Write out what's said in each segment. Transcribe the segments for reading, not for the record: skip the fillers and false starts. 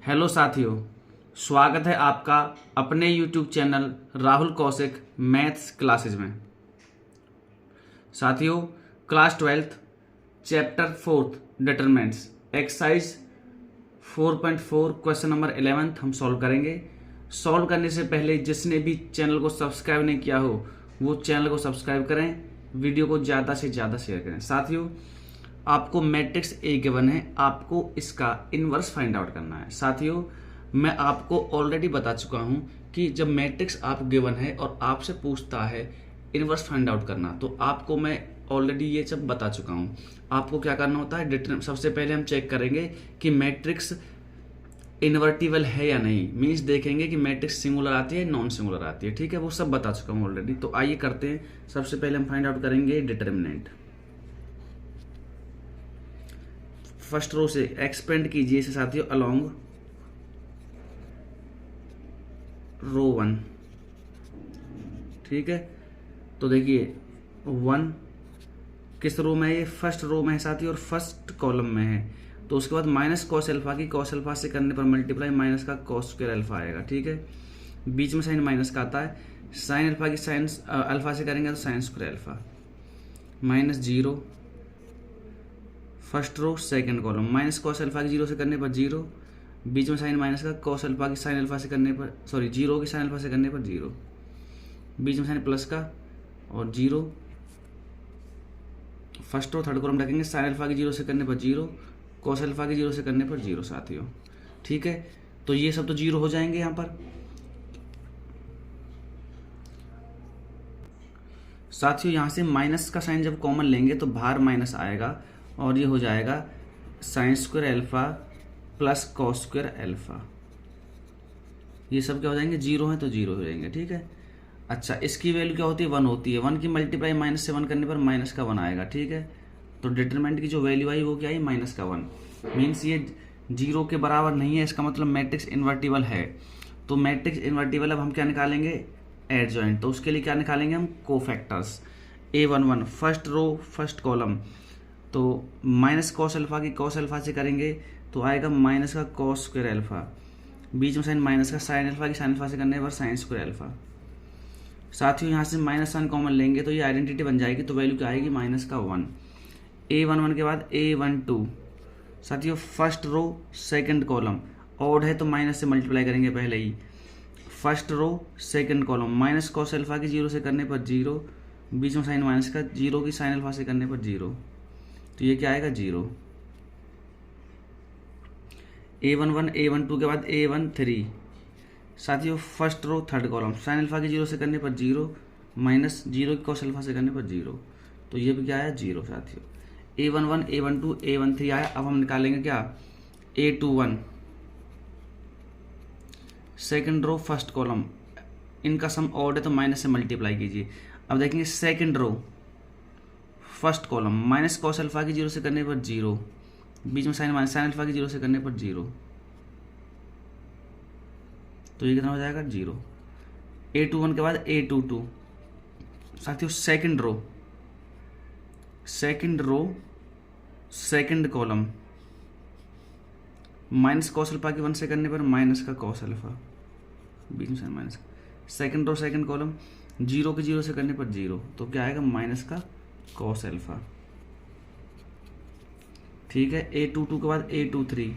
Hello साथियों, स्वागत है आपका अपने YouTube channel Rahul Kaushik maths classes में। साथियों, class 12th chapter 4th determinants exercise 4.4 question number 11 हम सॉल्व करेंगे। सॉल्व करने से पहले जिसने भी चैनल को सब्सक्राइब नहीं किया हो वो चैनल को सब्सक्राइब करें, वीडियो को ज़्यादा से ज़्यादा शेयर करें। साथियों, आपको मैट्रिक्स ए गिवन है, आपको इसका इन्वर्स फाइंड आउट करना है। साथियों, मैं आपको ऑलरेडी बता चुका हूं कि जब मैट्रिक्स आप गिवन है और आपसे पूछता है इन्वर्स फाइंड आउट करना, तो आपको मैं ऑलरेडी ये सब बता चुका हूं। आपको क्या करना होता है, सबसे पहले हम चेक करेंगे कि मैट्रिक्स इन्वर्टिबल है या नहीं। मीन्स देखेंगे कि मैट्रिक्स सिंगुलर आती है नॉन सिंगुलर आती है। ठीक है, वो सब बता चुका हूँ ऑलरेडी। तो आइए करते हैं। सबसे पहले हम फाइंड आउट करेंगे डिटर्मिनेंट। फर्स्ट रो से एक्सपेंड कीजिए इसे साथियों अलोंग रो 1। ठीक है, तो देखिए 1 किस रो में है, ये फर्स्ट रो में है साथियों और फर्स्ट कॉलम में है। तो उसके बाद माइनस कॉस एल्फा की कॉस एल्फा से करने पर मल्टीप्लाई माइनस का कॉस स्क्वायर एल्फा आएगा। ठीक है, बीच में साइन माइनस का आता है। साइन एल्फा की साइन अल्फा से करेंगे तो sine square alpha minus 0 first row second column. Minus cos alpha की 0 से करने पर 0, बीच में साइन माइनस का कॉस अल्फा की साइन अल्फा से करने पर 0 की साइन अल्फा से करने पर 0, बीच में साइन प्लस का और 0। फर्स्ट रो थर्ड कॉलम रखेंगे, साइन अल्फा की 0 से करने पर 0, कॉस अल्फा की 0 से करने पर 0 साथियों। ठीक है, तो ये सब तो 0 हो जाएंगे यहाँ पर। साथियों, यहाँ से माइनस का साइन जब कॉमन लेंगे तो बाहर माइनस आएगा और ये हो जाएगा sign square alpha plus cos square alpha. ये सब क्या हो जाएंगे, 0 है तो 0 हो जाएंगे। ठीक है, अच्छा इसकी वैल्यू क्या होती है, 1 होती है। 1 की मल्टीप्लाई माइनस से 1 करने पर माइनस का 1 आएगा। ठीक है, तो डिटरमिनेंट की जो वैल्यू आई वो क्या आई, माइनस का 1। मीन्स ये 0 के बराबर नहीं है, इसका मतलब मैट्रिक्स इन्वर्टिबल है। तो मैट्रिक्स इन्वर्टिबल, अब हम क्या निकालेंगे, एडजॉइंट। तो उसके लिए क्या निकालेंगे हम, cofactors. A11 first row first column, तो माइनस कॉस अल्फा की कॉस अल्फा से करेंगे तो आएगा माइनस का कॉस स्क्वायर एल्फा, बीच में साइन माइनस का साइन अल्फा की साइन अल्फा से करने पर साइन स्क्वायर एल्फा। साथियों, यहाँ से माइनस साइन कॉमन लेंगे तो ये आइडेंटिटी बन जाएगी, तो वैल्यू क्या आएगी, माइनस का 1। A11 के बाद A12 साथियों first row second column, odd है तो माइनस से मल्टीप्लाई करेंगे पहले ही। First row second column, minus cos alpha की 0 से करने पर 0, बीच में साइन माइनस का 0 की साइन अल्फा से करने पर 0, तो ये क्या आएगा 0। A11 A12 के बाद A13 साथियों first row third column, sine alpha की 0 से करने पर 0, माइनस 0 की कॉस अल्फा से करने पर 0, तो ये भी क्या आया 0 साथियों। A11 A12 A13 आया। अब हम निकालेंगे क्या, A21 second row first column, इनका सम ऑड है तो माइनस से मल्टीप्लाई कीजिए। अब देखेंगे second row first column, minus cos alpha की 0 से करने पर 0, बीच में साइन माइनस साइन अल्फा की 0 से करने पर 0, तो ये कितना हो जाएगा 0। A21 के बाद A22 साथियों second row second column, minus cos alpha की 1 से करने पर माइनस का कॉस अल्फा, बीच में sign minus, second row second column 0 की 0 से करने पर 0, तो क्या आएगा माइनस का कॉस एल्फा। ठीक है, A22 के बाद A23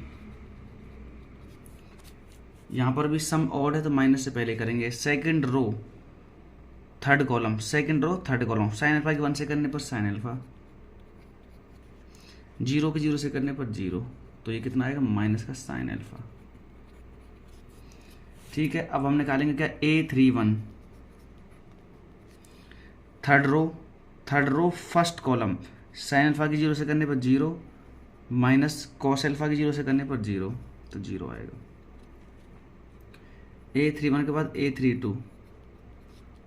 यहां पर भी सम ऑड है तो माइनस से पहले करेंगे। Second row third column sine alpha की 1 से करने पर साइन अल्फा, 0 की 0 से करने पर 0, तो ये कितना आएगा माइनस का साइन अल्फा। ठीक है, अब हम निकालेंगे क्या, A31 third row first column, sine alpha की 0 से करने पर 0, माइनस कॉस अल्फा की 0 से करने पर 0, तो 0 आएगा। A31 के बाद A32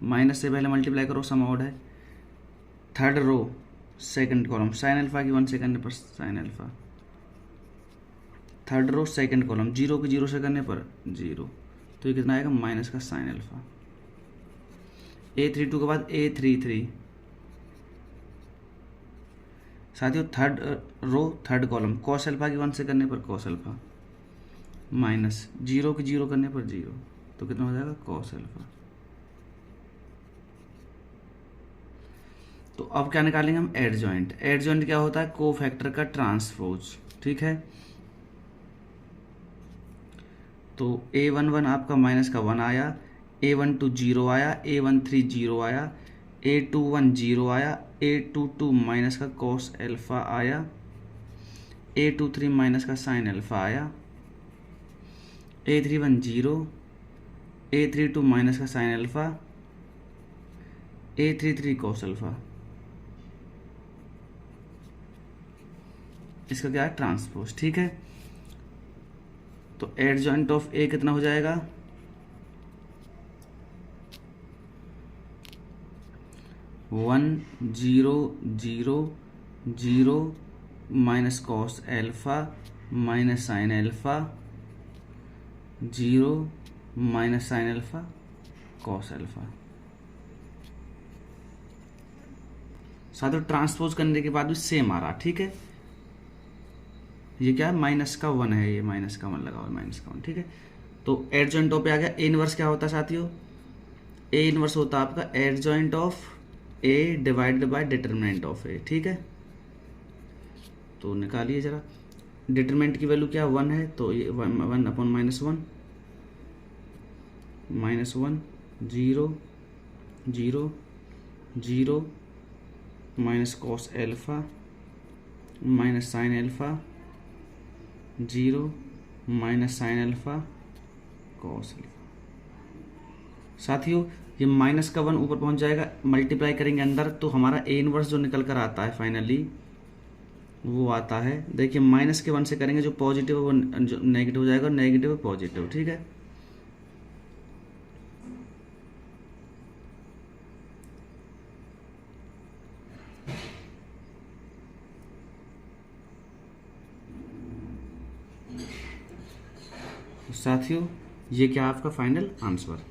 माइनस से पहले मल्टीप्लाई करो, सम ऑड है। Third row second column, sine alpha की 1 से करने पर sine alpha, third row second column 0 की 0 से करने पर 0, तो ये कितना आएगा माइनस का साइन अल्फा। A32 के बाद A33 साथियों third row third column, cos alpha की 1 से करने पर कॉस अल्फा, माइनस जीरो की जीरो करने पर जीरो, तो कितना हो जाएगा कॉस अल्फा। तो अब क्या निकालेंगे हम, एडजॉइंट। एडजॉइंट क्या होता है, को फैक्टर का ट्रांसपोज, ठीक है। तो A11 आपका माइनस का 1 आया, A12 जीरो आया, A13 जीरो आया, A21 जीरो आया, A22 माइनस का कॉस एल्फा आया, A23 माइनस का साइन एल्फा आया, A31 जीरो, A32 माइनस का sine alpha, A33 cos alpha. इसका क्या है, ट्रांसपोज, ठीक है। तो एडजॉइंट ऑफ ए कितना हो जाएगा, 1 0 0 0 minus cos alpha minus sine alpha 0 minus sine alpha cos alpha. साथ ट्रांसपोज करने के बाद भी सेम आ रहा, ठीक है। ये क्या है, माइनस का 1 है, ये माइनस का 1 लगा हुआ, माइनस का 1, ठीक है। तो एडजॉइंट ऑफ पे आ गया। ए इनवर्स क्या होता है साथियों, ए इनवर्स होता है आपका adjoint of A divided by determinant of A, ठीक है। तो निकालिए जरा, डिटरमिनेंट की वैल्यू क्या 1 है, तो ये 1 upon minus 1 0 0 0 minus cos alpha minus sine alpha 0 minus sine alpha cos alpha. साथियों ये माइनस का 1 ऊपर पहुंच जाएगा, मल्टीप्लाई करेंगे अंदर, तो हमारा ए इनवर्स जो निकल कर आता है फाइनली वो आता है, देखिए माइनस के 1 से करेंगे, जो पॉजिटिव वो जो नेगेटिव हो जाएगा, नेगेटिव पॉजिटिव, ठीक है। साथियों ये क्या आपका फाइनल आंसर।